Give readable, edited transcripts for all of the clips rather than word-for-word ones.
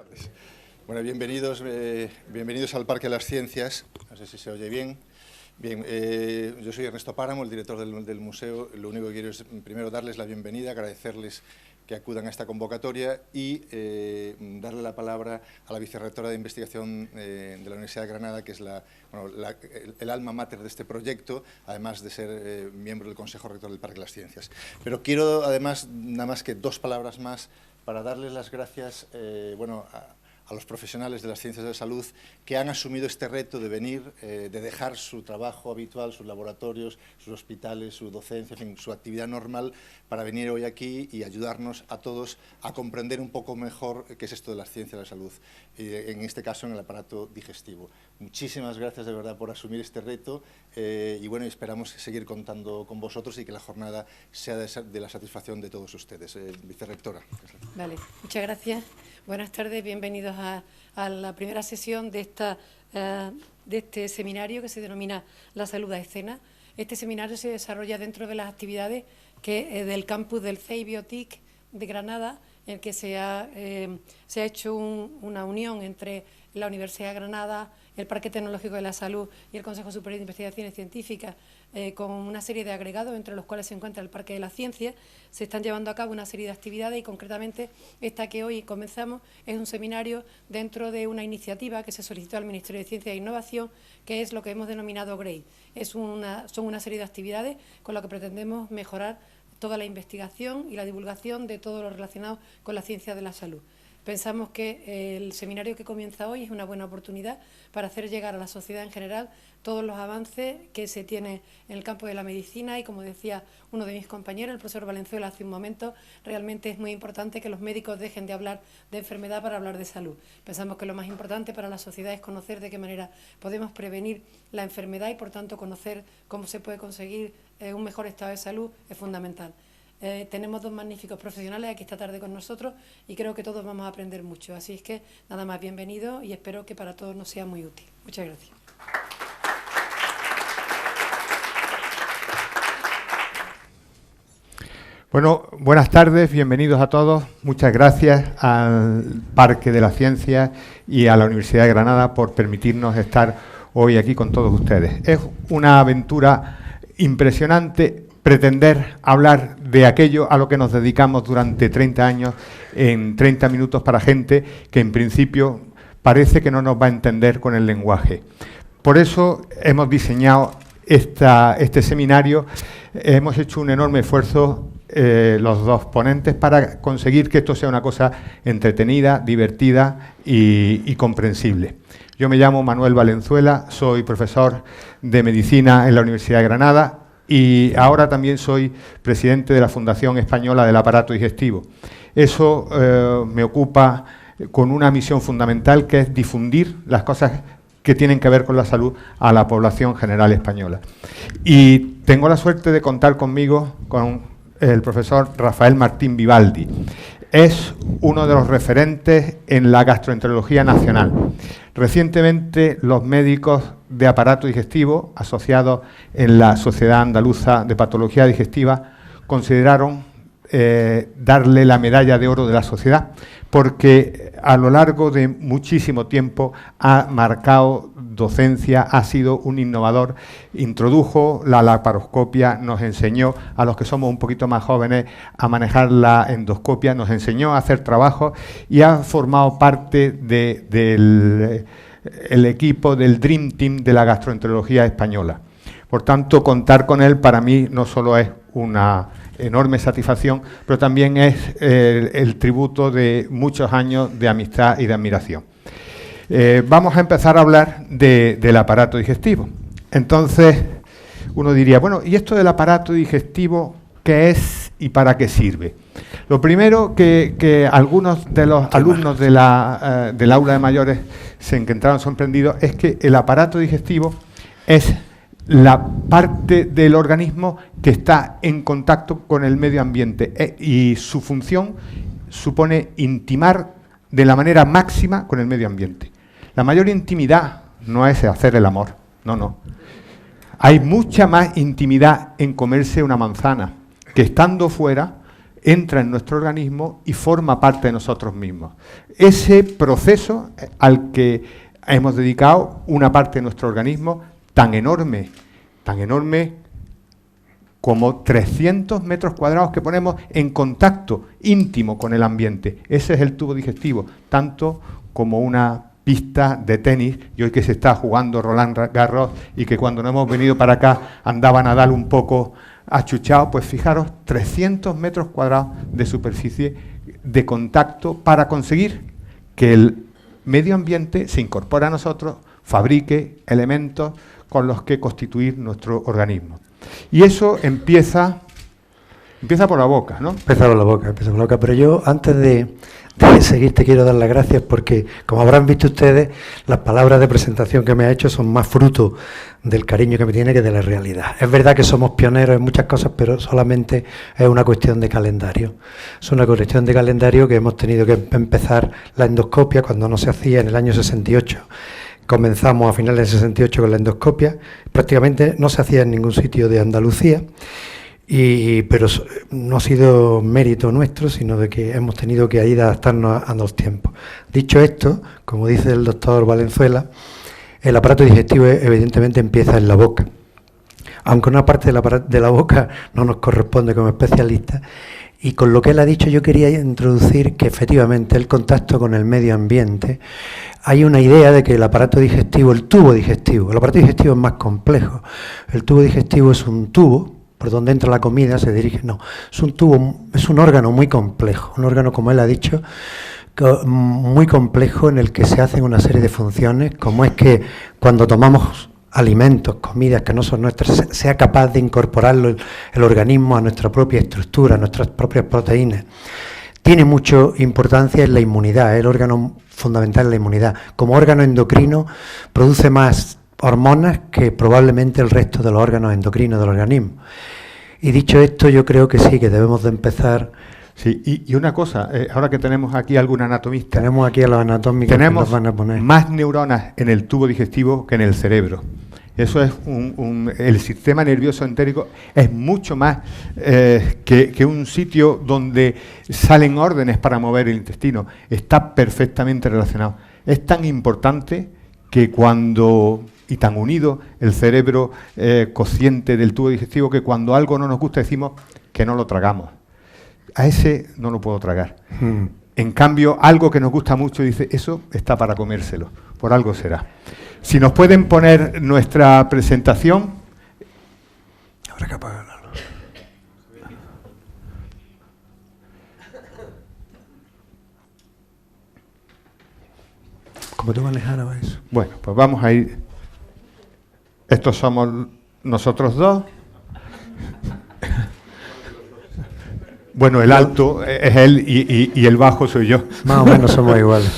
tardes. Bueno, bienvenidos al Parque de las Ciencias. No sé si se oye bien. Bien, yo soy Ernesto Páramo, el director del museo. Lo único que quiero es primero darles la bienvenida, agradecerles que acudan a esta convocatoria y darle la palabra a la vicerrectora de investigación de la Universidad de Granada, que es el alma mater de este proyecto, además de ser miembro del Consejo Rector del Parque de las Ciencias. Pero quiero, además, nada más que 2 palabras más para darles las gracias a los profesionales de las ciencias de la salud que han asumido este reto de venir, de dejar su trabajo habitual, sus laboratorios, sus hospitales, su docencia, en fin, su actividad normal, para venir hoy aquí y ayudarnos a todos a comprender un poco mejor qué es esto de las ciencias de la salud, en este caso en el aparato digestivo. Muchísimas gracias de verdad por asumir este reto y bueno, esperamos seguir contando con vosotros y que la jornada sea de la satisfacción de todos ustedes. Vicerrectora. Vale, muchas gracias. Buenas tardes, bienvenidos a la primera sesión de este seminario que se denomina La Salud a Escena. Este seminario se desarrolla dentro de las actividades del campus del CEI Biotic de Granada, en el que se ha hecho una unión entre la Universidad de Granada, el Parque Tecnológico de la Salud y el Consejo Superior de Investigaciones Científicas, con una serie de agregados, entre los cuales se encuentra el Parque de la Ciencia. Se están llevando a cabo una serie de actividades y concretamente esta que hoy comenzamos es un seminario dentro de una iniciativa que se solicitó al Ministerio de Ciencia e Innovación, que es lo que hemos denominado GRADE. Son una serie de actividades con las que pretendemos mejorar toda la investigación y la divulgación de todo lo relacionado con la ciencia de la salud. Pensamos que el seminario que comienza hoy es una buena oportunidad para hacer llegar a la sociedad en general todos los avances que se tienen en el campo de la medicina y, como decía uno de mis compañeros, el profesor Valenzuela hace un momento, realmente es muy importante que los médicos dejen de hablar de enfermedad para hablar de salud. Pensamos que lo más importante para la sociedad es conocer de qué manera podemos prevenir la enfermedad y, por tanto, conocer cómo se puede conseguir un mejor estado de salud es fundamental. Tenemos 2 magníficos profesionales aquí esta tarde con nosotros y creo que todos vamos a aprender mucho. Así es que, nada más, bienvenidos y espero que para todos nos sea muy útil. Muchas gracias. Bueno, buenas tardes, bienvenidos a todos. Muchas gracias al Parque de las Ciencias y a la Universidad de Granada por permitirnos estar hoy aquí con todos ustedes. Es una aventura impresionante pretender hablar de aquello a lo que nos dedicamos durante 30 años en 30 minutos para gente que en principio parece que no nos va a entender con el lenguaje. Por eso hemos diseñado este seminario, hemos hecho un enorme esfuerzo los 2 ponentes para conseguir que esto sea una cosa entretenida, divertida y comprensible. Yo me llamo Manuel Valenzuela, soy profesor de Medicina en la Universidad de Granada y ahora también soy presidente de la Fundación Española del Aparato Digestivo. Eso me ocupa con una misión fundamental, que es difundir las cosas que tienen que ver con la salud a la población general española. Y tengo la suerte de contar conmigo con el profesor Rafael Martín Vivaldi. Es uno de los referentes en la gastroenterología nacional. Recientemente los médicos de aparato digestivo asociados en la Sociedad Andaluza de Patología Digestiva consideraron darle la medalla de oro de la sociedad, porque a lo largo de muchísimo tiempo ha marcado docencia, ha sido un innovador, introdujo la laparoscopia, nos enseñó a los que somos un poquito más jóvenes a manejar la endoscopia, nos enseñó a hacer trabajo y ha formado parte del equipo del Dream Team de la gastroenterología española. Por tanto, contar con él para mí no solo es una enorme satisfacción, pero también es el tributo de muchos años de amistad y de admiración. Vamos a empezar a hablar del aparato digestivo. Entonces, uno diría, bueno, ¿y esto del aparato digestivo qué es y para qué sirve? Lo primero que algunos de los alumnos del aula de mayores se encontraron sorprendidos es que el aparato digestivo es la parte del organismo que está en contacto con el medio ambiente y su función supone intimar de la manera máxima con el medio ambiente. La mayor intimidad no es hacer el amor, no. Hay mucha más intimidad en comerse una manzana, que estando fuera entra en nuestro organismo y forma parte de nosotros mismos. Ese proceso al que hemos dedicado una parte de nuestro organismo tan enorme como 300 metros cuadrados que ponemos en contacto íntimo con el ambiente. Ese es el tubo digestivo, tanto como una pista de tenis, y hoy que se está jugando Roland Garros y que cuando no hemos venido para acá andaba Nadal un poco achuchado, pues fijaros, 300 metros cuadrados de superficie de contacto para conseguir que el medio ambiente se incorpore a nosotros, fabrique elementos con los que constituir nuestro organismo. Y eso empieza por la boca, ¿no? Empieza por la boca, pero yo antes de seguir te quiero dar las gracias porque, como habrán visto ustedes, las palabras de presentación que me ha hecho son más fruto del cariño que me tiene que de la realidad. Es verdad que somos pioneros en muchas cosas, pero solamente es una cuestión de calendario. Es una cuestión de calendario que hemos tenido que empezar la endoscopia cuando no se hacía en el año 68. Comenzamos a finales del 68 con la endoscopia, prácticamente no se hacía en ningún sitio de Andalucía, pero no ha sido mérito nuestro, sino de que hemos tenido que ir a adaptarnos a los tiempos. Dicho esto, como dice el doctor Valenzuela, el aparato digestivo evidentemente empieza en la boca, aunque una parte de la boca no nos corresponde como especialistas. Y con lo que él ha dicho yo quería introducir que efectivamente el contacto con el medio ambiente, hay una idea de que el aparato digestivo, el tubo digestivo, el aparato digestivo es más complejo. El tubo digestivo es un tubo por donde entra la comida, se dirige, no, es un tubo, es un órgano muy complejo, un órgano, como él ha dicho, muy complejo en el que se hacen una serie de funciones, como es que cuando tomamos alimentos, comidas que no son nuestras, sea capaz de incorporarlo el organismo a nuestra propia estructura, a nuestras propias proteínas. Tiene mucha importancia en la inmunidad, el órgano fundamental en la inmunidad. Como órgano endocrino produce más hormonas que probablemente el resto de los órganos endocrinos del organismo. Y dicho esto, yo creo que sí, que debemos de empezar. Sí, y una cosa, ahora que tenemos aquí algún anatomista. Tenemos aquí a los anatómicos que nos van a poner. Más neuronas en el tubo digestivo que en el cerebro. Eso es el sistema nervioso entérico es mucho más que un sitio donde salen órdenes para mover el intestino. Está perfectamente relacionado. Es tan importante que y tan unido el cerebro consciente del tubo digestivo que cuando algo no nos gusta decimos que no lo tragamos. A ese no lo puedo tragar. En cambio, algo que nos gusta mucho dice, eso está para comérselo, por algo será. Si nos pueden poner nuestra presentación. Habrá que apagar la luz. ¿Cómo te manejara eso? Bueno, pues vamos a ir. Estos somos nosotros dos. Bueno, el alto es él y el bajo soy yo. Más o menos somos iguales.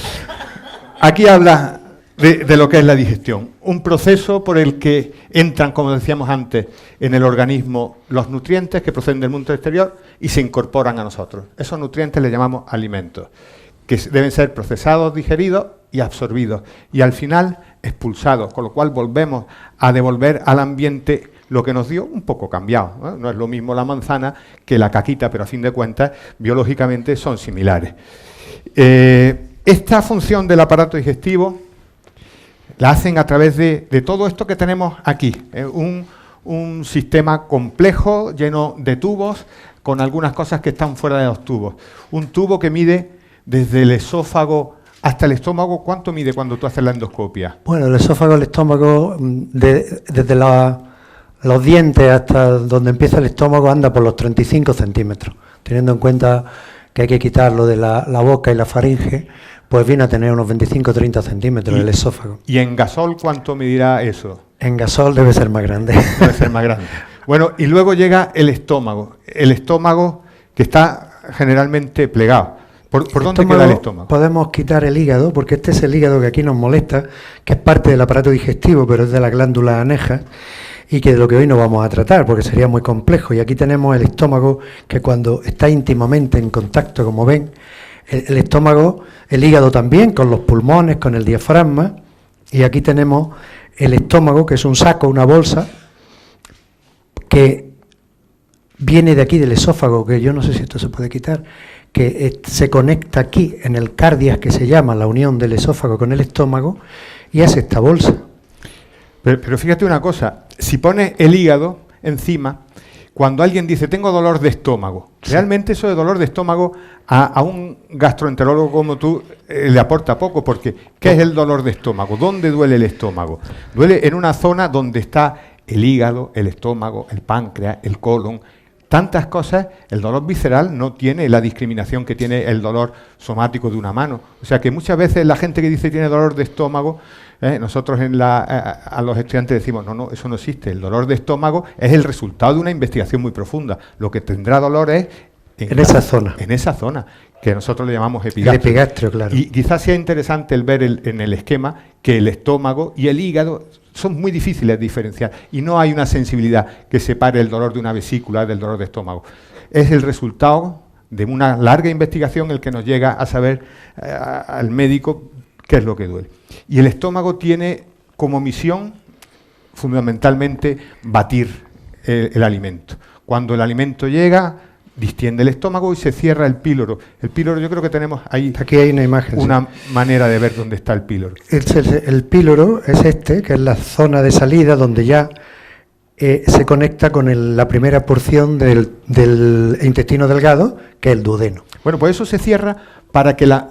Aquí habla de lo que es la digestión. Un proceso por el que entran, como decíamos antes, en el organismo los nutrientes que proceden del mundo exterior y se incorporan a nosotros. Esos nutrientes les llamamos alimentos, que deben ser procesados, digeridos y absorbidos. Y al final expulsados, con lo cual volvemos a devolver al ambiente lo que nos dio un poco cambiado, ¿no? No es lo mismo la manzana que la caquita, pero a fin de cuentas, biológicamente son similares. Esta función del aparato digestivo la hacen a través de todo esto que tenemos aquí, un sistema complejo, lleno de tubos, con algunas cosas que están fuera de los tubos. Un tubo que mide desde el esófago hasta el estómago. ¿Cuánto mide cuando tú haces la endoscopia? Bueno, el esófago, el estómago, desde los dientes hasta donde empieza el estómago anda por los 35 centímetros, teniendo en cuenta que hay que quitarlo de la boca y la faringe, pues viene a tener unos 25-30 centímetros el esófago. ¿Y en gasol cuánto medirá eso? En gasol debe ser más grande. Debe ser más grande. Bueno, y luego llega el estómago que está generalmente plegado. ¿Por dónde queda el estómago? Podemos quitar el hígado, porque este es el hígado que aquí nos molesta, que es parte del aparato digestivo, pero es de la glándula aneja, y que de lo que hoy no vamos a tratar, porque sería muy complejo. Y aquí tenemos el estómago, que cuando está íntimamente en contacto, como ven, el estómago, el hígado también, con los pulmones, con el diafragma, y aquí tenemos el estómago, que es un saco, una bolsa, que viene de aquí, del esófago, que yo no sé si esto se puede quitar, que se conecta aquí en el cardias, que se llama la unión del esófago con el estómago, y hace esta bolsa. Pero fíjate una cosa, si pones el hígado encima, cuando alguien dice tengo dolor de estómago, sí, realmente eso de dolor de estómago a un gastroenterólogo como tú le aporta poco, porque ¿qué es el dolor de estómago? ¿Dónde duele el estómago? Duele en una zona donde está el hígado, el estómago, el páncreas, el colon, tantas cosas. El dolor visceral no tiene la discriminación que tiene el dolor somático de una mano. O sea que muchas veces la gente que dice tiene dolor de estómago, nosotros a los estudiantes decimos, no, eso no existe. El dolor de estómago es el resultado de una investigación muy profunda. Lo que tendrá dolor es en esa zona. En esa zona, que nosotros le llamamos epigastrio. El epigastrio, claro. Y quizás sea interesante el ver en el esquema que el estómago y el hígado son muy difíciles de diferenciar y no hay una sensibilidad que separe el dolor de una vesícula del dolor de estómago. Es el resultado de una larga investigación el que nos llega a saber al médico qué es lo que duele. Y el estómago tiene como misión fundamentalmente batir el alimento. Cuando el alimento llega, distiende el estómago y se cierra el píloro. El píloro, yo creo que tenemos ahí. Aquí hay una imagen. Una manera de ver dónde está el píloro. El píloro es este, que es la zona de salida donde ya se conecta con la primera porción del intestino delgado, que es el duodeno. Bueno, pues eso se cierra para que las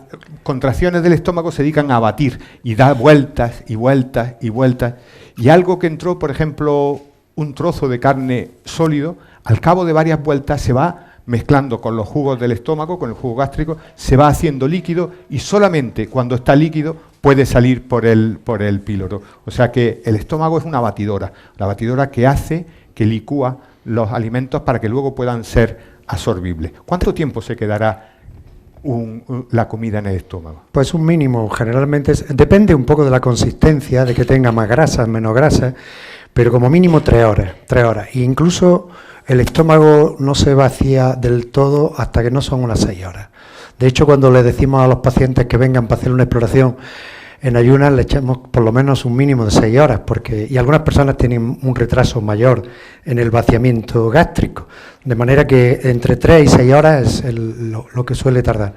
contracciones del estómago se dedican a batir y da vueltas y vueltas y vueltas. Y algo que entró, por ejemplo, un trozo de carne sólido, al cabo de varias vueltas se va mezclando con los jugos del estómago, con el jugo gástrico, se va haciendo líquido y solamente cuando está líquido puede salir por el píloro. O sea que el estómago es una batidora, la batidora que hace, que licúa los alimentos para que luego puedan ser absorbibles. ¿Cuánto tiempo se quedará la comida en el estómago? Pues un mínimo, generalmente depende un poco de la consistencia, de que tenga más grasa, menos grasa, pero como mínimo 3 horas. E incluso el estómago no se vacía del todo hasta que no son unas 6 horas. De hecho, cuando le decimos a los pacientes que vengan para hacer una exploración en ayunas, le echamos por lo menos un mínimo de 6 horas, y algunas personas tienen un retraso mayor en el vaciamiento gástrico, de manera que entre 3 y 6 horas es lo que suele tardar.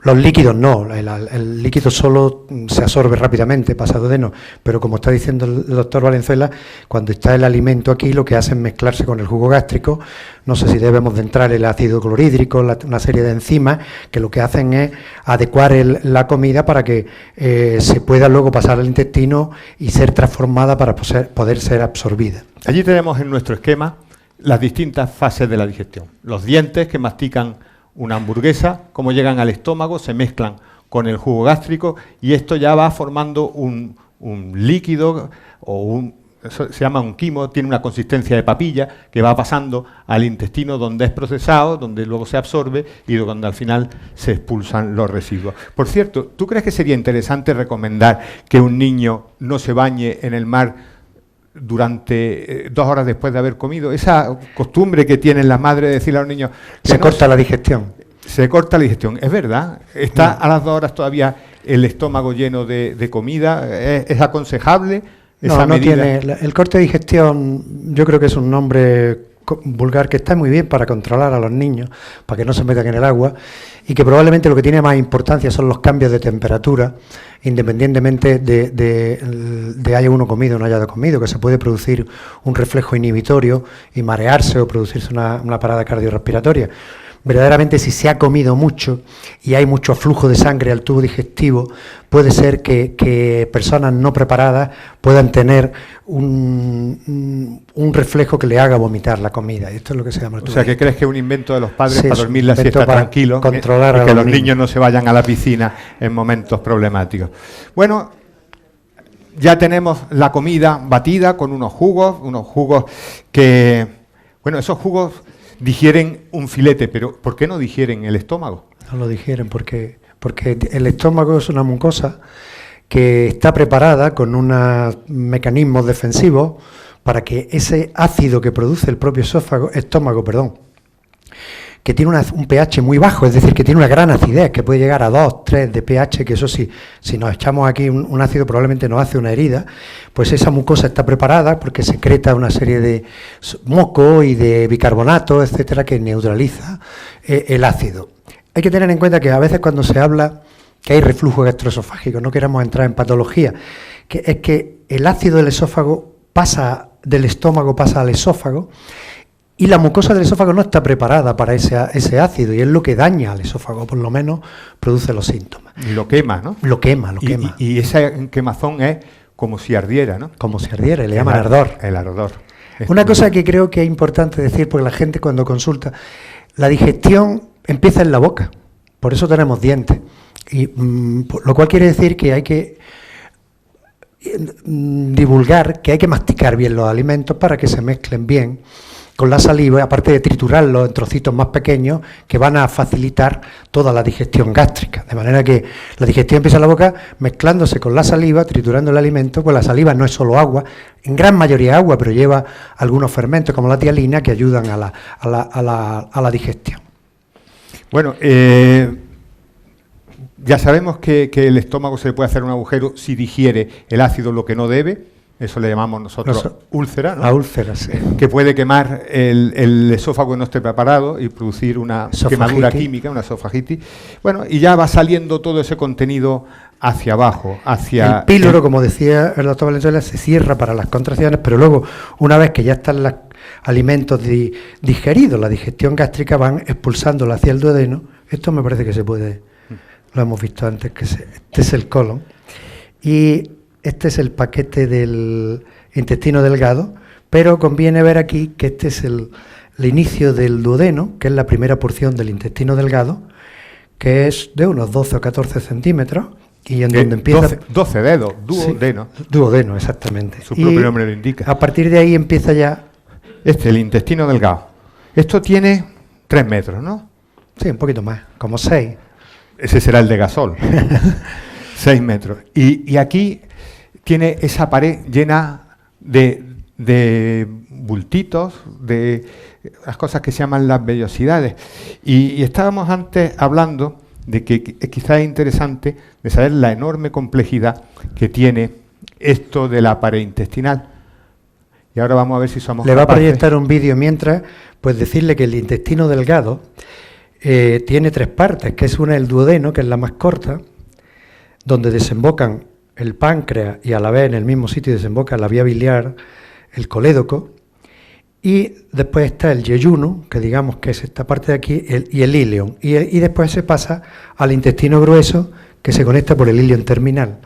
Los líquidos no, el líquido solo se absorbe rápidamente, pasa duodeno, pero como está diciendo el doctor Valenzuela, cuando está el alimento aquí lo que hace es mezclarse con el jugo gástrico. No sé si debemos de entrar el ácido clorhídrico, una serie de enzimas que lo que hacen es adecuar la comida para que se pueda luego pasar al intestino y ser transformada para poder ser absorbida. Allí tenemos en nuestro esquema las distintas fases de la digestión. Los dientes que mastican una hamburguesa, cómo llegan al estómago, se mezclan con el jugo gástrico y esto ya va formando un líquido eso se llama un quimo, tiene una consistencia de papilla que va pasando al intestino donde es procesado, donde luego se absorbe y donde al final se expulsan los residuos. Por cierto, ¿tú crees que sería interesante recomendar que un niño no se bañe en el mar durante 2 horas después de haber comido? Esa costumbre que tienen las madres de decirle a los niños que se corta la digestión. Se corta la digestión, es verdad. Está a las 2 horas todavía el estómago lleno de comida. ¿Es aconsejable esa medida? El corte de digestión, yo creo que es un nombre vulgar que está muy bien para controlar a los niños, para que no se metan en el agua, y que probablemente lo que tiene más importancia son los cambios de temperatura, independientemente de haya uno comido o no haya comido, que se puede producir un reflejo inhibitorio y marearse o producirse una parada cardiorrespiratoria. Verdaderamente, si se ha comido mucho y hay mucho flujo de sangre al tubo digestivo, puede ser que personas no preparadas puedan tener un reflejo que le haga vomitar la comida. Esto es lo que se llama el tubo. O sea, ¿que crees que es un invento de los padres sí, para dormir la siesta tranquilo? Controlar y que los niños no se vayan a la piscina en momentos problemáticos. Bueno, ya tenemos la comida batida con unos jugos que, bueno, esos jugos digieren un filete, pero ¿por qué no digieren el estómago? No lo digieren porque el estómago es una mucosa que está preparada con unos mecanismos defensivos para que ese ácido que produce el propio estómago, que tiene un pH muy bajo, es decir, que tiene una gran acidez, que puede llegar a 2, 3 de pH, que eso sí, si nos echamos aquí un ácido probablemente nos hace una herida, pues esa mucosa está preparada porque secreta una serie de moco y de bicarbonato, etcétera, que neutraliza el ácido. Hay que tener en cuenta que a veces cuando se habla que hay reflujo gastroesofágico, no queremos entrar en patología, que es que el ácido del esófago pasa del estómago, pasa al esófago, y la mucosa del esófago no está preparada para ese ácido, y es lo que daña al esófago, por lo menos produce los síntomas. Y lo quema, ¿no? Lo quema. Y esa quemazón es como si ardiera, ¿no? Como si ardiera, le llaman ardor. El ardor. Una cosa que creo que es importante decir, porque la gente cuando consulta, la digestión empieza en la boca, por eso tenemos dientes, y lo cual quiere decir que hay que divulgar, que hay que masticar bien los alimentos para que se mezclen bien con la saliva, aparte de triturarlos en trocitos más pequeños que van a facilitar toda la digestión gástrica. De manera que la digestión empieza en la boca mezclándose con la saliva, triturando el alimento, pues la saliva no es solo agua, en gran mayoría agua, pero lleva algunos fermentos como la tialina que ayudan a la digestión. Bueno, ya sabemos que el estómago se le puede hacer un agujero si digiere el ácido lo que no debe. Eso le llamamos nosotros úlcera, ¿no? La úlcera, sí. Que puede quemar el esófago que no esté preparado y producir una quemadura química, una esofagitis. Bueno, y ya va saliendo todo ese contenido hacia abajo, hacia... El píloro, como decía el doctor Valenzuela, se cierra para las contracciones, pero luego, una vez que ya están los alimentos digeridos, la digestión gástrica, van expulsándolo hacia el duodeno. Esto me parece que se puede... Lo hemos visto antes, que este es el colon. Y este es el paquete del intestino delgado, pero conviene ver aquí que este es el inicio del duodeno, que es la primera porción del intestino delgado, que es de unos 12 o 14 centímetros, y en donde empieza... 12 dedos, duodeno. Sí, duodeno, exactamente. Su propio nombre lo indica. A partir de ahí empieza ya... el intestino delgado. Esto tiene 3 metros, ¿no? Sí, un poquito más, como 6. Ese será el de Gasol. 6 metros. Y aquí tiene esa pared llena de bultitos, de las cosas que se llaman las vellosidades. Y estábamos antes hablando de que quizás es interesante de saber la enorme complejidad que tiene esto de la pared intestinal. Y ahora vamos a ver si somos capaces. Le va a proyectar un vídeo mientras, pues decirle que el intestino delgado tiene 3 partes, que es una el duodeno, que es la más corta, donde desembocan el páncreas y a la vez en el mismo sitio desemboca la vía biliar, el colédoco, y después está el yeyuno, que digamos que es esta parte de aquí, y el íleon, y después se pasa al intestino grueso, que se conecta por el íleon terminal.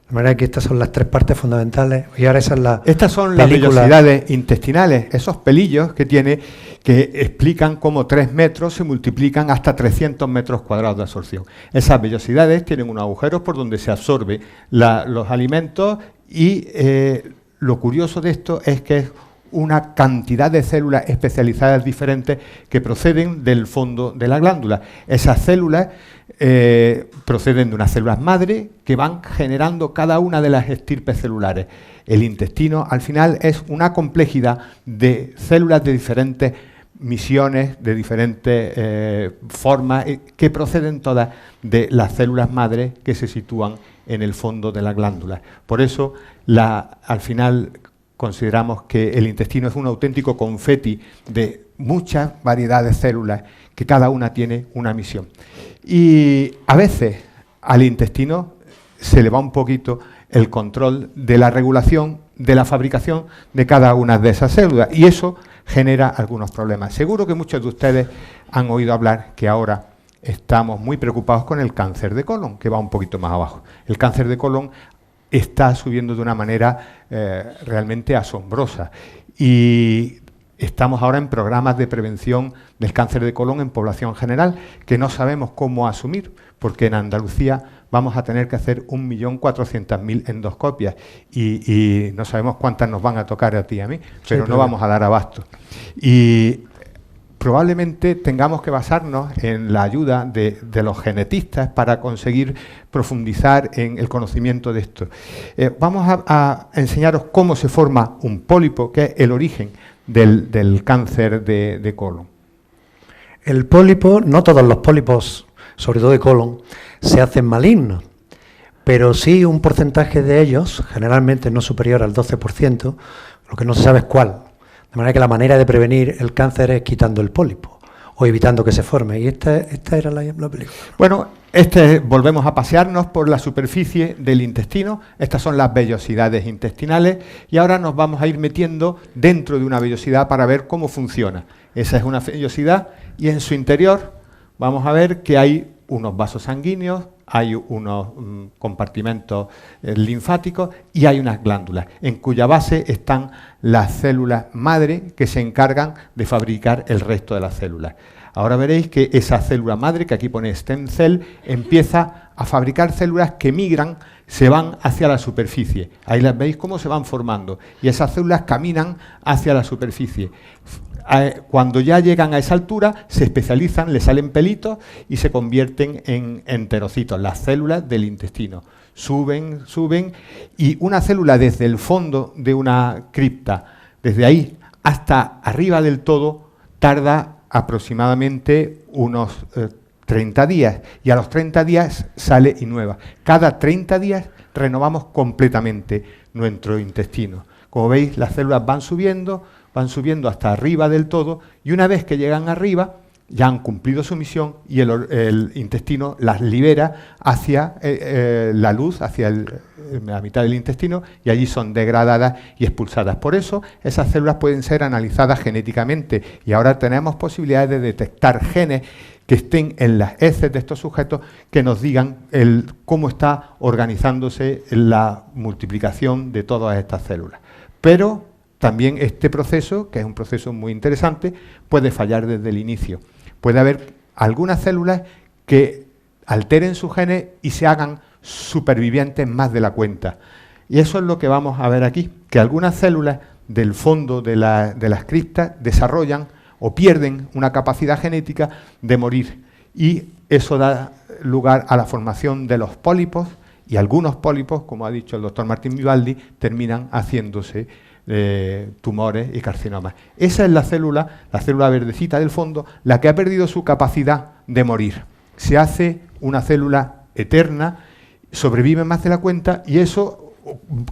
De manera que estas son las 3 partes fundamentales, y ahora esa es la Estas son las vellosidades intestinales, esos pelillos que tiene, que explican cómo 3 metros se multiplican hasta 300 metros cuadrados de absorción. Esas vellosidades tienen unos agujeros por donde se absorbe los alimentos y lo curioso de esto es que es una cantidad de células especializadas diferentes que proceden del fondo de la glándula. Esas células proceden de unas células madre que van generando cada una de las estirpes celulares. El intestino, al final, es una complejidad de células de diferentes misiones, de diferentes formas, que proceden todas de las células madre que se sitúan en el fondo de la glándula. Por eso, al final, consideramos que el intestino es un auténtico confeti de muchas variedades de células que cada una tiene una misión. Y a veces al intestino se le va un poquito el control de la regulación de la fabricación de cada una de esas células y eso genera algunos problemas. Seguro que muchos de ustedes han oído hablar que ahora estamos muy preocupados con el cáncer de colon, que va un poquito más abajo. El cáncer de colon está subiendo de una manera realmente asombrosa y estamos ahora en programas de prevención del cáncer de colon en población general que no sabemos cómo asumir, porque en Andalucía vamos a tener que hacer 1.400.000 endoscopias y no sabemos cuántas nos van a tocar a ti y a mí, pero no vamos a dar abasto. Y probablemente tengamos que basarnos en la ayuda de los genetistas para conseguir profundizar en el conocimiento de esto. Vamos a enseñaros cómo se forma un pólipo, que es el origen del cáncer de colon. El pólipo, no todos los pólipos, sobre todo de colon, se hacen malignos, pero sí un porcentaje de ellos, generalmente no superior al 12%, lo que no se sabe es cuál. De manera que la manera de prevenir el cáncer es quitando el pólipo o evitando que se forme. Y esta era la película. Bueno, volvemos a pasearnos por la superficie del intestino. Estas son las vellosidades intestinales y ahora nos vamos a ir metiendo dentro de una vellosidad para ver cómo funciona. Esa es una vellosidad y en su interior vamos a ver que hay unos vasos sanguíneos, hay unos compartimentos linfáticos y hay unas glándulas, en cuya base están las células madre que se encargan de fabricar el resto de las células. Ahora veréis que esa célula madre, que aquí pone stem cell, empieza a fabricar células que migran, se van hacia la superficie. Ahí las veis cómo se van formando y esas células caminan hacia la superficie. Cuando ya llegan a esa altura, se especializan, le salen pelitos y se convierten en enterocitos, las células del intestino. Suben y una célula desde el fondo de una cripta, desde ahí hasta arriba del todo, tarda aproximadamente unos 30 días y a los 30 días sale y nueva. Cada 30 días renovamos completamente nuestro intestino. Como veis, las células van subiendo hasta arriba del todo y una vez que llegan arriba ya han cumplido su misión y el intestino las libera hacia la luz, hacia la mitad del intestino y allí son degradadas y expulsadas. Por eso esas células pueden ser analizadas genéticamente y ahora tenemos posibilidades de detectar genes que estén en las heces de estos sujetos que nos digan cómo está organizándose la multiplicación de todas estas células. Pero también este proceso, que es un proceso muy interesante, puede fallar desde el inicio. Puede haber algunas células que alteren sus genes y se hagan supervivientes más de la cuenta. Y eso es lo que vamos a ver aquí, que algunas células del fondo de las criptas desarrollan o pierden una capacidad genética de morir. Y eso da lugar a la formación de los pólipos, y algunos pólipos, como ha dicho el doctor Martín Vivaldi, terminan haciéndose tumores y carcinomas. Esa es la célula verdecita del fondo, la que ha perdido su capacidad de morir. Se hace una célula eterna, sobrevive más de la cuenta y eso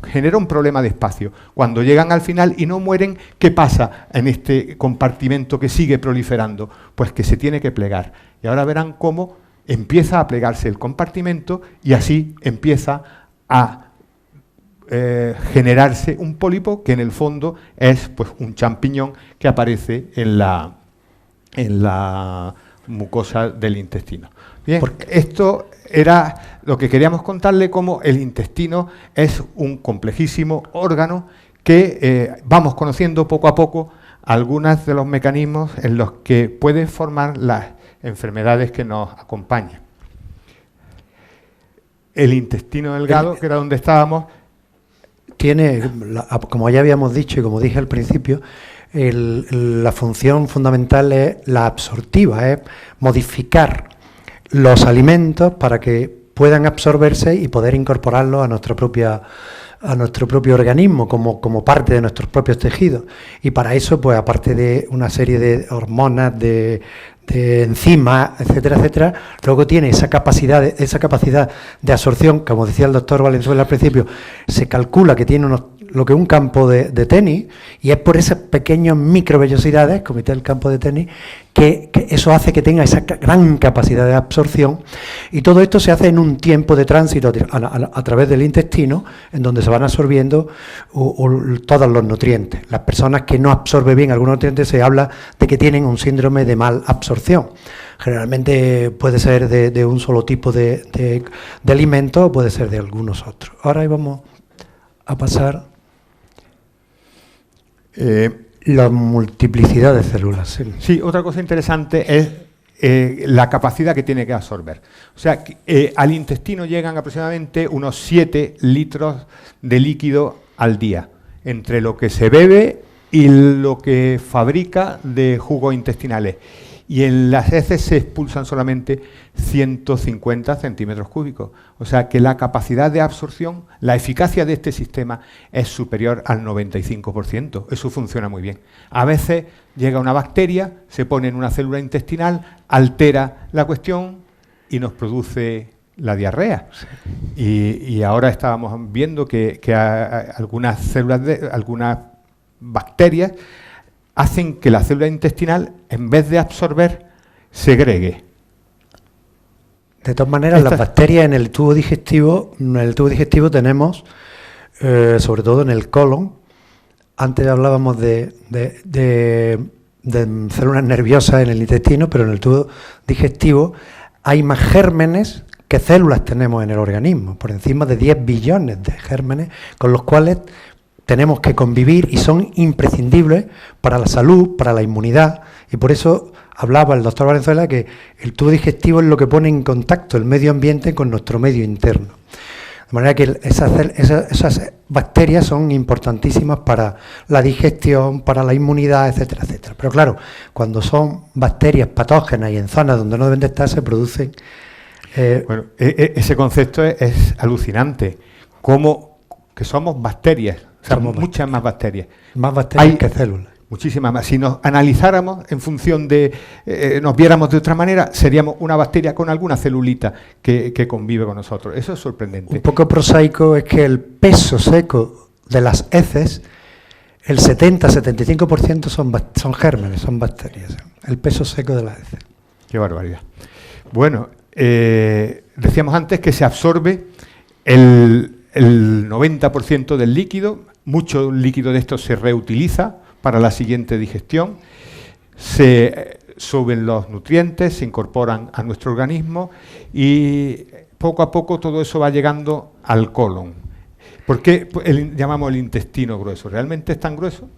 genera un problema de espacio. Cuando llegan al final y no mueren, ¿qué pasa en este compartimento que sigue proliferando? Pues que se tiene que plegar. Y ahora verán cómo empieza a plegarse el compartimento y así empieza a generarse un pólipo que en el fondo es pues un champiñón que aparece en la mucosa del intestino. Bien, esto era lo que queríamos contarle, cómo el intestino es un complejísimo órgano que vamos conociendo poco a poco algunos de los mecanismos en los que puede formar las enfermedades que nos acompañan. El intestino delgado, que era donde estábamos, tiene, como ya habíamos dicho y como dije al principio, la función fundamental es la absortiva, es modificar los alimentos para que puedan absorberse y poder incorporarlos a nuestro propio organismo como parte de nuestros propios tejidos. Y para eso, pues aparte de una serie de hormonas, de enzimas, etcétera, etcétera, luego tiene esa capacidad de absorción, como decía el doctor Valenzuela al principio, se calcula que tiene lo que es un campo de tenis, y es por esas pequeñas microvellosidades, como está el campo de tenis, que eso hace que tenga esa gran capacidad de absorción, y todo esto se hace en un tiempo de tránsito a través del intestino, en donde se van absorbiendo todos los nutrientes. Las personas que no absorben bien algunos nutrientes se habla de que tienen un síndrome de mal absorción. Generalmente puede ser de un solo tipo de alimento o puede ser de algunos otros. Ahora vamos a pasar la multiplicidad de células. Sí, otra cosa interesante es la capacidad que tiene que absorber. O sea, al intestino llegan aproximadamente unos 7 litros de líquido al día, entre lo que se bebe y lo que fabrica de jugos intestinales. y en las heces se expulsan solamente 150 centímetros cúbicos. O sea que la capacidad de absorción, la eficacia de este sistema es superior al 95%. Eso funciona muy bien. A veces llega una bacteria, se pone en una célula intestinal, altera la cuestión y nos produce la diarrea. Y ahora estábamos viendo que algunas células, algunas bacterias hacen que la célula intestinal, en vez de absorber, segregue. De todas maneras, las bacterias en el tubo digestivo tenemos, sobre todo en el colon. Antes hablábamos de células nerviosas en el intestino, pero en el tubo digestivo hay más gérmenes que células tenemos en el organismo, por encima de 10 billones de gérmenes, con los cuales tenemos que convivir y son imprescindibles para la salud, para la inmunidad, y por eso hablaba el doctor Valenzuela que el tubo digestivo es lo que pone en contacto el medio ambiente con nuestro medio interno. De manera que esas bacterias son importantísimas para la digestión, para la inmunidad, etcétera, etcétera. Pero claro, cuando son bacterias patógenas y en zonas donde no deben de estar, se producen... Bueno, ese concepto es alucinante. Como que somos bacterias, o sea, muchas más bacterias. Más bacterias que células. Muchísimas más. Si nos analizáramos en función de, nos viéramos de otra manera, seríamos una bacteria con alguna celulita que convive con nosotros. Eso es sorprendente. Un poco prosaico es que el peso seco de las heces, el 70-75% son gérmenes, son bacterias. El peso seco de las heces. Qué barbaridad. Bueno, decíamos antes que se absorbe el 90% del líquido, mucho líquido de esto se reutiliza para la siguiente digestión, se suben los nutrientes, se incorporan a nuestro organismo y poco a poco todo eso va llegando al colon. ¿Por qué llamamos el intestino grueso? ¿Realmente es tan grueso?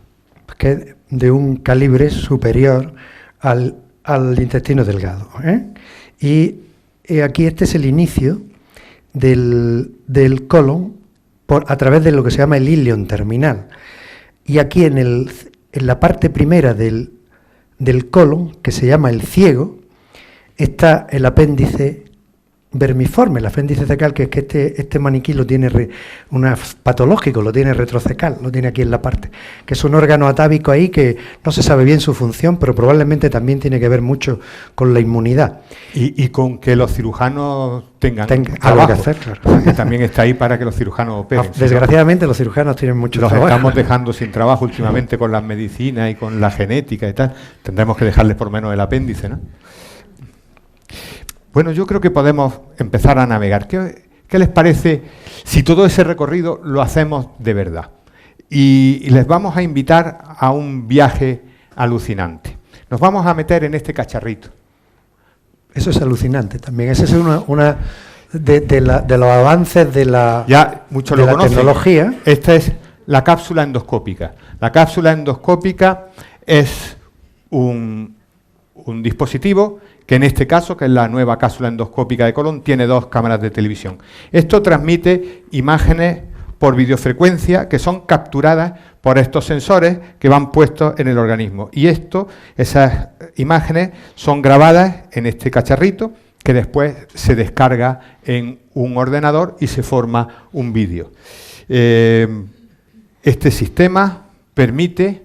Porque de un calibre superior al intestino delgado, Y aquí este es el inicio del colon a través de lo que se llama el ilion terminal. Y aquí en la parte primera del colon, que se llama el ciego, está el apéndice vermiforme, el apéndice cecal, que es que este maniquí lo tiene patológico, lo tiene retrocecal, lo tiene aquí en la parte, que es un órgano atávico ahí que no se sabe bien su función, pero probablemente también tiene que ver mucho con la inmunidad. Y con que los cirujanos tengan algo que hacer, claro. Que también está ahí para que los cirujanos operen. Desgraciadamente los cirujanos tienen mucho trabajo. Los estamos dejando sin trabajo últimamente con las medicinas y con la genética y tal. Tendremos que dejarles por menos el apéndice, ¿no? Bueno, yo creo que podemos empezar a navegar. ¿Qué les parece si todo ese recorrido lo hacemos de verdad? Y les vamos a invitar a un viaje alucinante. Nos vamos a meter en este cacharrito. Eso es alucinante también. Ese es una de los avances de la, ya muchos lo conocen. Tecnología. Esta es la cápsula endoscópica. La cápsula endoscópica es un dispositivo que en este caso, que es la nueva cápsula endoscópica de colon, tiene 2 cámaras de televisión. Esto transmite imágenes por videofrecuencia que son capturadas por estos sensores que van puestos en el organismo. Y esas imágenes son grabadas en este cacharrito que después se descarga en un ordenador y se forma un vídeo. Este sistema permite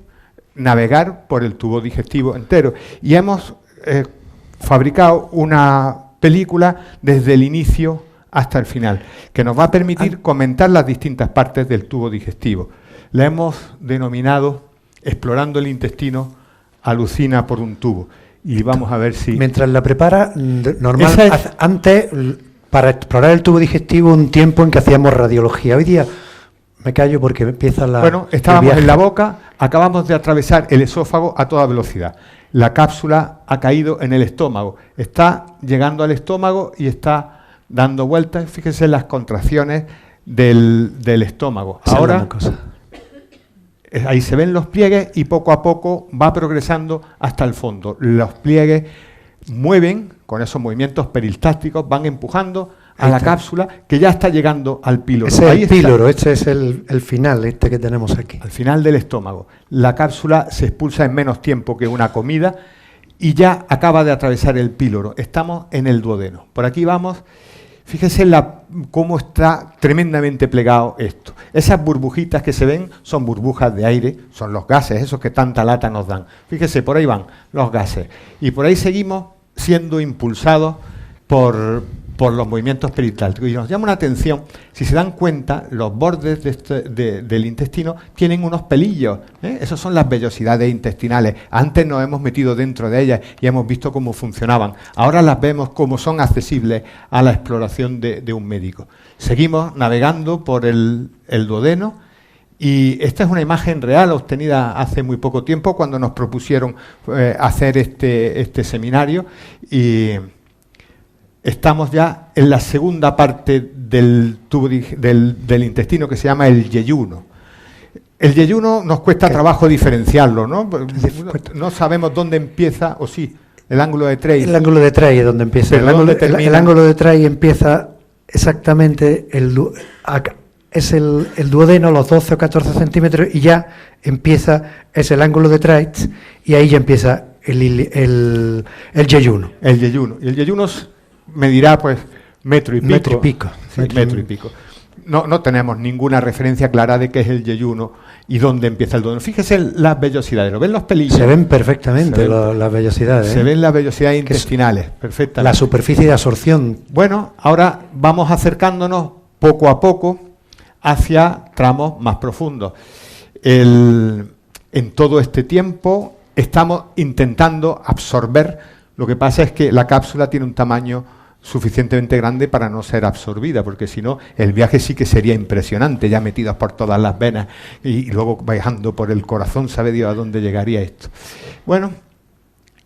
navegar por el tubo digestivo entero y hemos fabricado una película desde el inicio hasta el final, que nos va a permitir comentar las distintas partes del tubo digestivo. La hemos denominado Explorando el intestino, alucina por un tubo. Y vamos a ver si... Mientras la prepara, antes, para explorar el tubo digestivo, un tiempo en que hacíamos radiología. Hoy día me callo porque empieza la... Bueno, estábamos en la boca, acabamos de atravesar el esófago a toda velocidad. La cápsula ha caído en el estómago, está llegando al estómago y está dando vueltas. Fíjense en las contracciones del estómago. Ahora, ahí se ven los pliegues y poco a poco va progresando hasta el fondo. Los pliegues mueven, con esos movimientos peristáticos, van empujando a la cápsula que ya está llegando al píloro. Ese es el píloro, este es el final, que tenemos aquí. Al final del estómago. La cápsula se expulsa en menos tiempo que una comida y ya acaba de atravesar el píloro. Estamos en el duodeno. Por aquí vamos. Fíjese cómo está tremendamente plegado esto. Esas burbujitas que se ven son burbujas de aire, son los gases, esos que tanta lata nos dan. Fíjese, por ahí van los gases. Y por ahí seguimos siendo impulsados por los movimientos peristálticos. Y nos llama la atención, si se dan cuenta, los bordes del intestino tienen unos pelillos, ¿eh? Esas son las vellosidades intestinales. Antes nos hemos metido dentro de ellas y hemos visto cómo funcionaban. Ahora las vemos como son accesibles a la exploración de un médico. Seguimos navegando por el duodeno. Y esta es una imagen real obtenida hace muy poco tiempo cuando nos propusieron hacer este seminario, y estamos ya en la segunda parte del intestino, que se llama el yeyuno. El yeyuno nos cuesta trabajo diferenciarlo, ¿no? No sabemos dónde empieza, o sí, el ángulo de Trey. El ángulo de Trey es donde empieza. El ángulo de Trey empieza exactamente es el duodeno, los 12 o 14 centímetros, y ya es el ángulo de Trey, y ahí ya empieza el yeyuno. El yeyuno. Y el yeyuno medirá pues metro y pico. Metro y pico. No tenemos ninguna referencia clara de qué es el yeyuno y dónde empieza el duodeno. Fíjese las vellosidades, ¿lo ven los pelillos? Se ven perfectamente las vellosidades. Se ven las vellosidades intestinales, perfectamente. La superficie de absorción. Bueno, ahora vamos acercándonos poco a poco hacia tramos más profundos. En todo este tiempo estamos intentando absorber. Lo que pasa es que la cápsula tiene un tamaño suficientemente grande para no ser absorbida, porque si no, el viaje sí que sería impresionante, ya metidos por todas las venas y luego bajando por el corazón, sabe Dios a dónde llegaría esto. Bueno,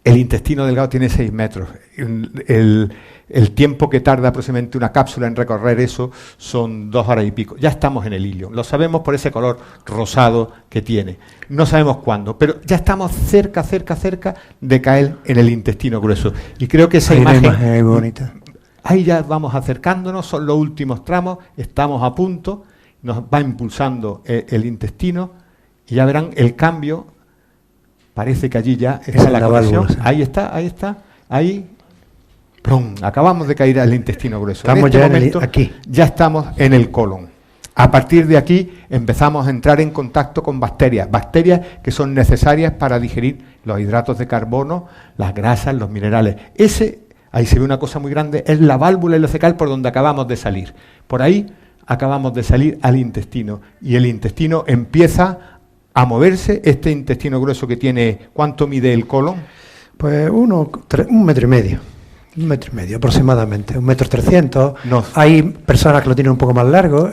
el intestino delgado tiene 6 metros. El tiempo que tarda aproximadamente una cápsula en recorrer eso son 2 horas y pico. Ya estamos en el hilio. Lo sabemos por ese color rosado que tiene. No sabemos cuándo, pero ya estamos cerca de caer en el intestino grueso. Y creo que esa imagen es bonita. Ahí ya vamos acercándonos, son los últimos tramos, estamos a punto, nos va impulsando el intestino y ya verán el cambio. Parece que allí ya está la conexión. Válvula, sí. Ahí. ¡Prum! Acabamos de caer al intestino grueso. Estamos ya aquí. Ya estamos en el colon. A partir de aquí empezamos a entrar en contacto con bacterias que son necesarias para digerir los hidratos de carbono, las grasas, los minerales. Ahí se ve una cosa muy grande, es la válvula ileocecal por donde acabamos de salir. Por ahí acabamos de salir al intestino y el intestino empieza a moverse. Este intestino grueso que tiene, ¿cuánto mide el colon? Pues 1,5 metros. 1,5 metros aproximadamente, 1,3 m. No. Hay personas que lo tienen un poco más largo.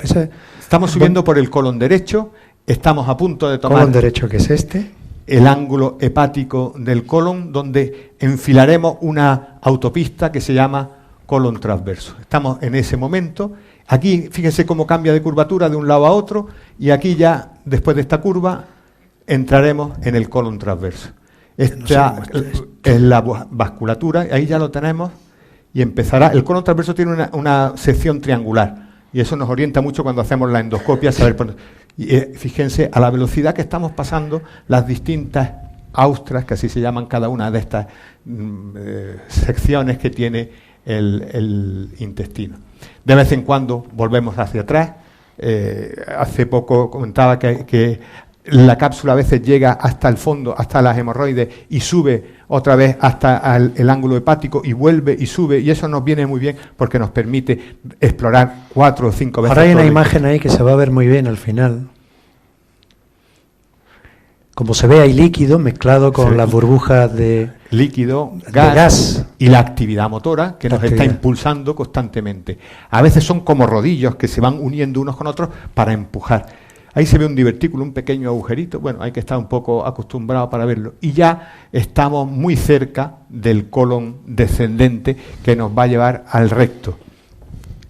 Estamos subiendo por el colon derecho, estamos a punto de tomar... Colon derecho, que es este. El ángulo hepático del colon, donde enfilaremos una autopista que se llama colon transverso. Estamos en ese momento. Aquí, fíjense cómo cambia de curvatura de un lado a otro, y aquí ya, después de esta curva, entraremos en el colon transverso. Esta es la vasculatura, ahí ya lo tenemos, y empezará. El colon transverso tiene una sección triangular, y eso nos orienta mucho cuando hacemos la endoscopia, fíjense a la velocidad que estamos pasando las distintas austras, que así se llaman cada una de estas secciones que tiene el intestino. De vez en cuando volvemos hacia atrás. Hace poco comentaba que la cápsula a veces llega hasta el fondo, hasta las hemorroides, y sube otra vez hasta el ángulo hepático y vuelve y sube, y eso nos viene muy bien porque nos permite explorar 4 o 5 veces. Ahora hay una imagen ahí que se va a ver muy bien al final. Como se ve, hay líquido mezclado con las burbujas de líquido, gas y la actividad motora que nos está impulsando constantemente. A veces son como rodillos que se van uniendo unos con otros para empujar. Ahí se ve un divertículo, un pequeño agujerito. Bueno, hay que estar un poco acostumbrado para verlo. Y ya estamos muy cerca del colon descendente que nos va a llevar al recto.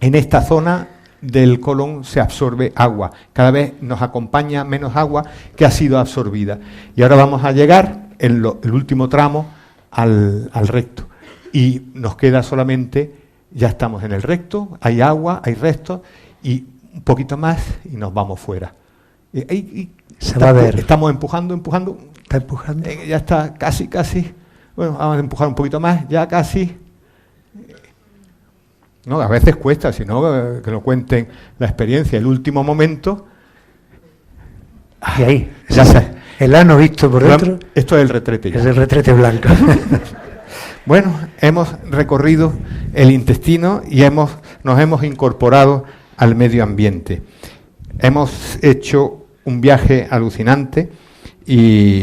En esta zona del colon se absorbe agua. Cada vez nos acompaña menos agua que ha sido absorbida. Y ahora vamos a llegar, en el último tramo, al recto. Y nos queda solamente, ya estamos en el recto, hay agua, hay restos, y un poquito más y nos vamos fuera. Se va a ver. Estamos empujando. Está empujando. Ya está casi. Bueno, vamos a empujar un poquito más, ya casi. No, a veces cuesta, si no, que nos cuenten la experiencia. El último momento. Y ahí, ya sé. El ano visto por dentro. Esto es el retrete ya. Es el retrete blanco. Bueno, hemos recorrido el intestino y nos hemos incorporado al medio ambiente. Hemos hecho un viaje alucinante y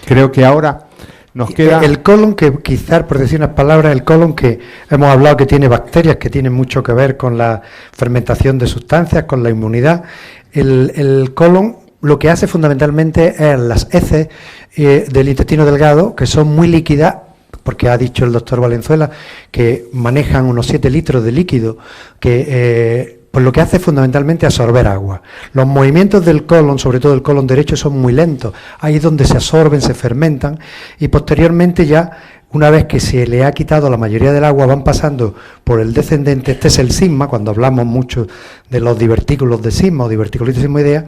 creo que ahora nos queda... El colon, que quizás, por decir unas palabras, el colon que hemos hablado que tiene bacterias, que tienen mucho que ver con la fermentación de sustancias, con la inmunidad. El colon lo que hace fundamentalmente es las heces del intestino delgado, que son muy líquidas, porque ha dicho el doctor Valenzuela que manejan unos 7 litros de líquido, que pues lo que hace es fundamentalmente absorber agua. Los movimientos del colon, sobre todo el colon derecho, son muy lentos. Ahí es donde se absorben, se fermentan, y posteriormente ya, una vez que se le ha quitado la mayoría del agua, van pasando por el descendente. Este es el sigma, cuando hablamos mucho de los divertículos de sigma o diverticulitis sigmoidea,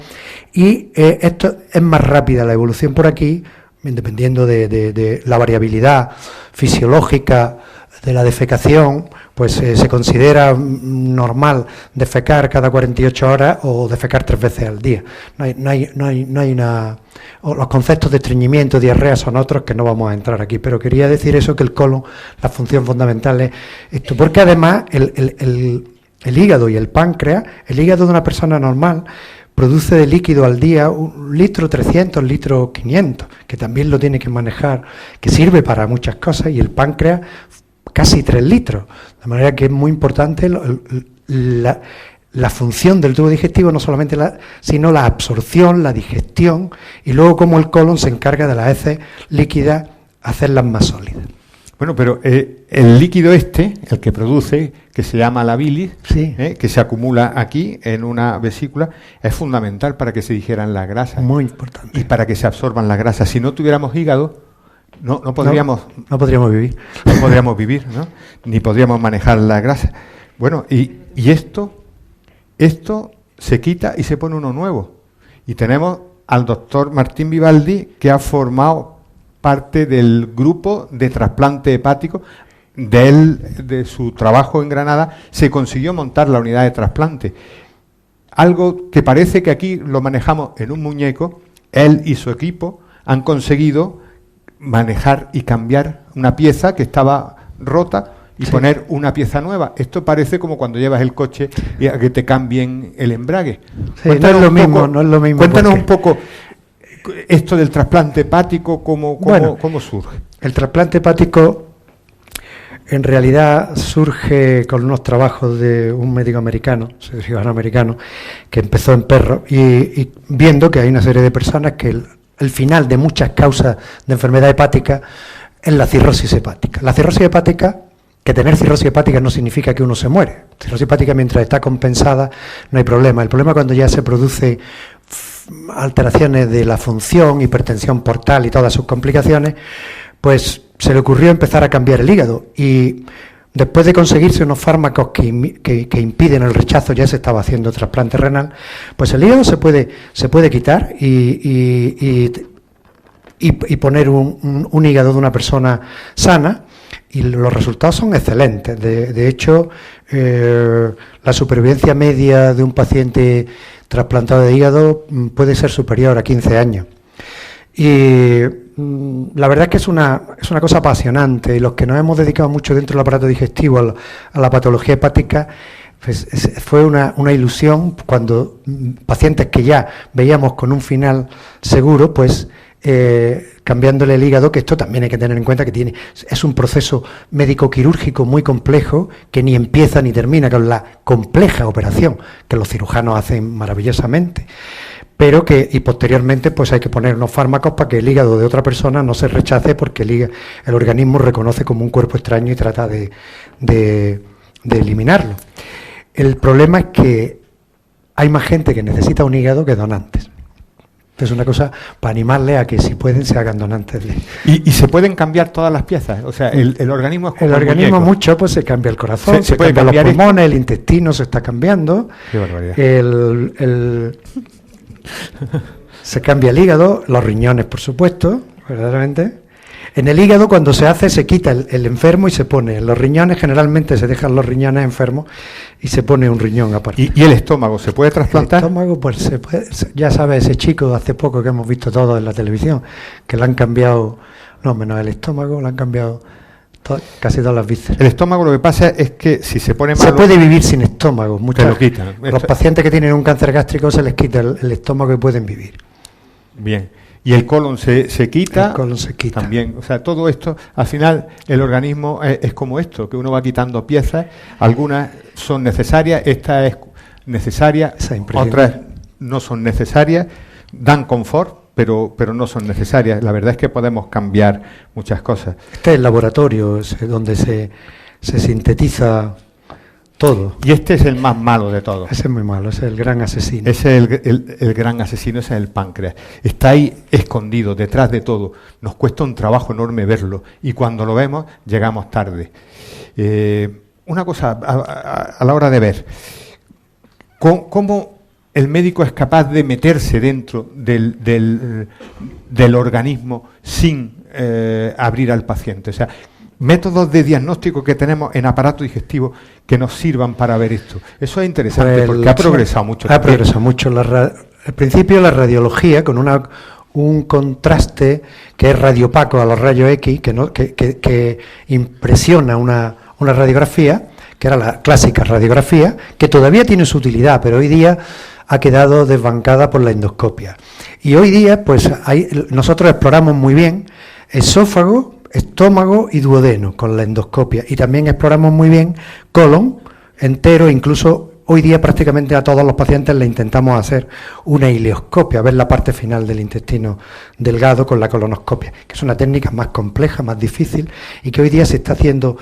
y esto es más rápida la evolución por aquí, dependiendo de la variabilidad fisiológica de la defecación, pues se considera normal defecar cada 48 horas o defecar 3 veces al día. No hay una... Los conceptos de estreñimiento, diarrea son otros que no vamos a entrar aquí, pero quería decir eso, que el colon, la función fundamental es esto, porque además el hígado y el páncreas, el hígado de una persona normal produce de líquido al día 1 litro 300, 1 litro 500, que también lo tiene que manejar, que sirve para muchas cosas, y el páncreas casi 3 litros, de manera que es muy importante la función del tubo digestivo, no solamente sino la absorción, la digestión, y luego cómo el colon se encarga de las heces líquidas, hacerlas más sólidas. Bueno, pero el líquido el que produce, que se llama la bilis, sí, que se acumula aquí en una vesícula, es fundamental para que se digieran las grasas. Muy importante. Y para que se absorban las grasas. Si no tuviéramos hígado, no podríamos... No podríamos vivir. No podríamos vivir, ¿no? Ni podríamos manejar las grasas. Bueno, y esto se quita y se pone uno nuevo. Y tenemos al doctor Martín Vivaldi, que ha formado parte del grupo de trasplante hepático. De su trabajo en Granada se consiguió montar la unidad de trasplante. Algo que parece que aquí lo manejamos en un muñeco. Él y su equipo han conseguido manejar y cambiar una pieza que estaba rota y sí, poner una pieza nueva. Esto parece como cuando llevas el coche y a que te cambien el embrague. Sí, no es lo mismo. Cuéntanos un poco esto del trasplante hepático, cómo surge. El trasplante hepático en realidad surge con unos trabajos de un médico americano, cirujano americano, que empezó en perros, y viendo que hay una serie de personas que el final de muchas causas de enfermedad hepática es la cirrosis hepática. La cirrosis hepática, que tener cirrosis hepática no significa que uno se muere. Cirrosis hepática, mientras está compensada, no hay problema. El problema es cuando ya se produce alteraciones de la función, hipertensión portal y todas sus complicaciones, pues se le ocurrió empezar a cambiar el hígado, y después de conseguirse unos fármacos que impiden el rechazo, ya se estaba haciendo trasplante renal, pues el hígado se puede quitar y poner un hígado de una persona sana, y los resultados son excelentes. De hecho, la supervivencia media de un paciente trasplantado de hígado puede ser superior a 15 años. Y la verdad es que es una cosa apasionante, y los que nos hemos dedicado mucho dentro del aparato digestivo a la patología hepática, pues fue una ilusión cuando pacientes que ya veíamos con un final seguro, pues cambiándole el hígado, que esto también hay que tener en cuenta que es un proceso médico-quirúrgico muy complejo, que ni empieza ni termina con la compleja operación que los cirujanos hacen maravillosamente, pero y posteriormente pues hay que poner unos fármacos para que el hígado de otra persona no se rechace, porque el organismo reconoce como un cuerpo extraño y trata de eliminarlo. El problema es que hay más gente que necesita un hígado que donantes. Es una cosa para animarle a que, si pueden, se hagan donantes. ¿Y se pueden cambiar todas las piezas? O sea, el organismo es como el organismo muñeco. Mucho, pues se cambia el corazón, se puede cambian los pulmones, esto. El intestino se está cambiando. Qué barbaridad. Se cambia el hígado, los riñones, por supuesto, verdaderamente. En el hígado, cuando se hace, se quita el enfermo y se pone. En los riñones, generalmente se dejan los riñones enfermos y se pone un riñón aparte. ¿Y el estómago se puede trasplantar? El estómago, pues se puede, ya sabes, ese chico hace poco que hemos visto todos en la televisión, que le han cambiado, no menos el estómago, le han cambiado casi todas las vísceras. El estómago, lo que pasa es que si se pone malo... Se puede vivir sin estómago. Te lo quitan. Los pacientes que tienen un cáncer gástrico se les quita el estómago y pueden vivir. Bien. Y el colon se quita. El colon se quita. También. O sea, todo esto, al final, el organismo es como esto, que uno va quitando piezas. Algunas son necesarias, esta es necesaria, otras no son necesarias, dan confort, pero no son necesarias. La verdad es que podemos cambiar muchas cosas. Este es el laboratorio, es donde se sintetiza todo. Y este es el más malo de todos. Ese es muy malo, ese es el gran asesino. Ese es el gran asesino, ese es el páncreas. Está ahí escondido, detrás de todo. Nos cuesta un trabajo enorme verlo. Y cuando lo vemos, llegamos tarde. Una cosa, a la hora de ver, ¿cómo el médico es capaz de meterse dentro del organismo sin abrir al paciente? O sea, métodos de diagnóstico que tenemos en aparato digestivo que nos sirvan para ver esto. Eso es interesante porque ha progresado mucho. Ha progresado mucho. Al principio la radiología, con un contraste que es radiopaco a los rayos X, que impresiona una radiografía, que era la clásica radiografía, que todavía tiene su utilidad, pero hoy día ha quedado desbancada por la endoscopia. Y hoy día, pues nosotros exploramos muy bien esófago, estómago y duodeno con la endoscopia, y también exploramos muy bien colon entero. Incluso hoy día prácticamente a todos los pacientes le intentamos hacer una ileoscopia, ver la parte final del intestino delgado con la colonoscopia, que es una técnica más compleja, más difícil, y que hoy día se está haciendo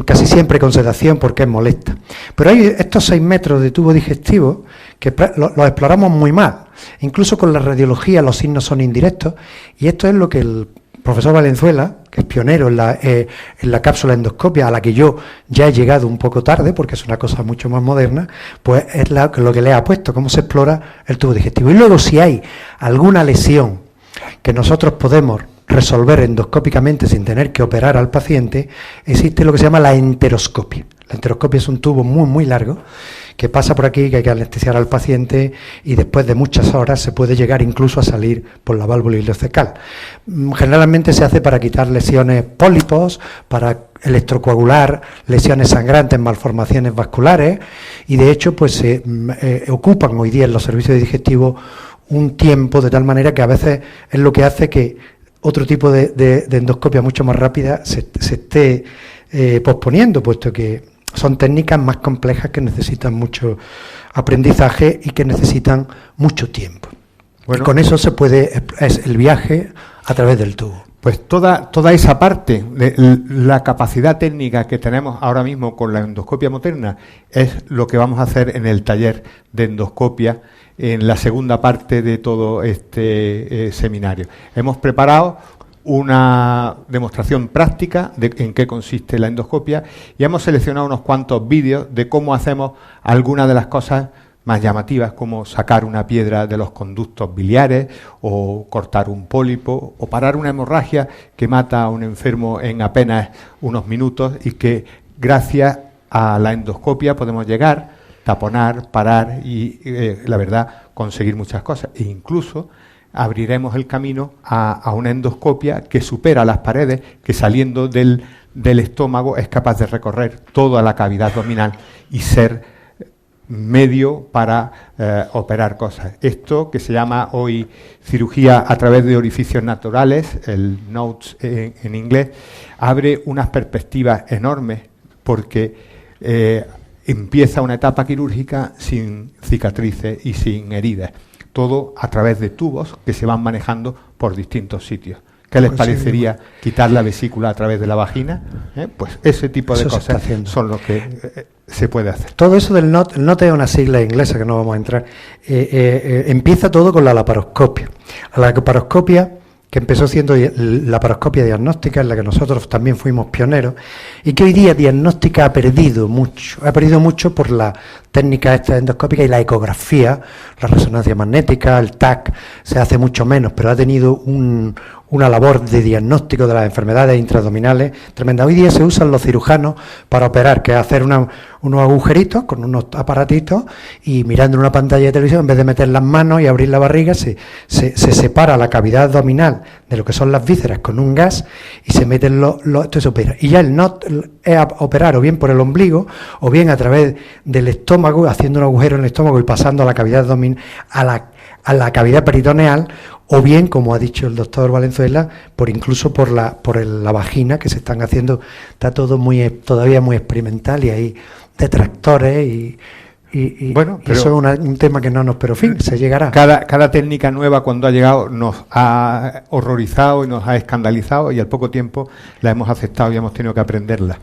casi siempre con sedación porque es molesta. Pero hay estos 6 metros de tubo digestivo que los exploramos muy mal. Incluso con la radiología los signos son indirectos, y esto es lo que el profesor Valenzuela, que es pionero en la cápsula endoscopia, a la que yo ya he llegado un poco tarde, porque es una cosa mucho más moderna, pues es lo que le ha puesto, cómo se explora el tubo digestivo. Y luego, si hay alguna lesión que nosotros podemos resolver endoscópicamente sin tener que operar al paciente, existe lo que se llama la enteroscopia. La enteroscopia es un tubo muy, muy largo que pasa por aquí, que hay que anestesiar al paciente, y después de muchas horas se puede llegar incluso a salir por la válvula ileocecal. Generalmente se hace para quitar lesiones pólipos, para electrocoagular lesiones sangrantes, malformaciones vasculares, y de hecho pues se ocupan hoy día en los servicios digestivos un tiempo, de tal manera que a veces es lo que hace que otro tipo de endoscopia mucho más rápida se esté posponiendo, puesto que son técnicas más complejas que necesitan mucho aprendizaje y que necesitan mucho tiempo. Bueno, y con eso es el viaje a través del tubo. Pues toda esa parte de la capacidad técnica que tenemos ahora mismo con la endoscopia moderna es lo que vamos a hacer en el taller de endoscopia en la segunda parte de todo este seminario. Hemos preparado una demostración práctica de en qué consiste la endoscopia y hemos seleccionado unos cuantos vídeos de cómo hacemos algunas de las cosas más llamativas, como sacar una piedra de los conductos biliares o cortar un pólipo o parar una hemorragia que mata a un enfermo en apenas unos minutos, y que gracias a la endoscopia podemos llegar, taponar, parar y la verdad conseguir muchas cosas, e incluso abriremos el camino a una endoscopia que supera las paredes, que saliendo del estómago es capaz de recorrer toda la cavidad abdominal y ser medio para operar cosas. Esto que se llama hoy cirugía a través de orificios naturales, el NOTES en inglés, abre unas perspectivas enormes porque empieza una etapa quirúrgica sin cicatrices y sin heridas. Todo a través de tubos que se van manejando por distintos sitios. ¿Qué les parecería quitar la vesícula a través de la vagina? Pues ese tipo de cosas son lo que se puede hacer. Todo eso del NOT, el NOT es una sigla inglesa que no vamos a entrar. Empieza todo con la laparoscopia. La laparoscopia, que empezó siendo la laparoscopia diagnóstica, en la que nosotros también fuimos pioneros, y que hoy día diagnóstica ha perdido mucho por la técnicas estas endoscópicas y la ecografía, la resonancia magnética, el TAC, se hace mucho menos, pero ha tenido una labor de diagnóstico de las enfermedades intraabdominales tremenda. Hoy día se usan los cirujanos para operar, que es hacer unos agujeritos con unos aparatitos y mirando en una pantalla de televisión, en vez de meter las manos y abrir la barriga, se separa la cavidad abdominal de lo que son las vísceras con un gas y se meten esto se opera. Y ya el NOT es operar o bien por el ombligo o bien a través del estómago, haciendo un agujero en el estómago y pasando a la cavidad abdominal, a la cavidad peritoneal, o bien, como ha dicho el doctor Valenzuela, incluso por la vagina, que se están haciendo. Está todo todavía muy experimental y hay detractores y bueno, pero eso es un tema que no nos, pero en fin, se llegará. Cada técnica nueva cuando ha llegado nos ha horrorizado y nos ha escandalizado, y al poco tiempo la hemos aceptado y hemos tenido que aprenderla.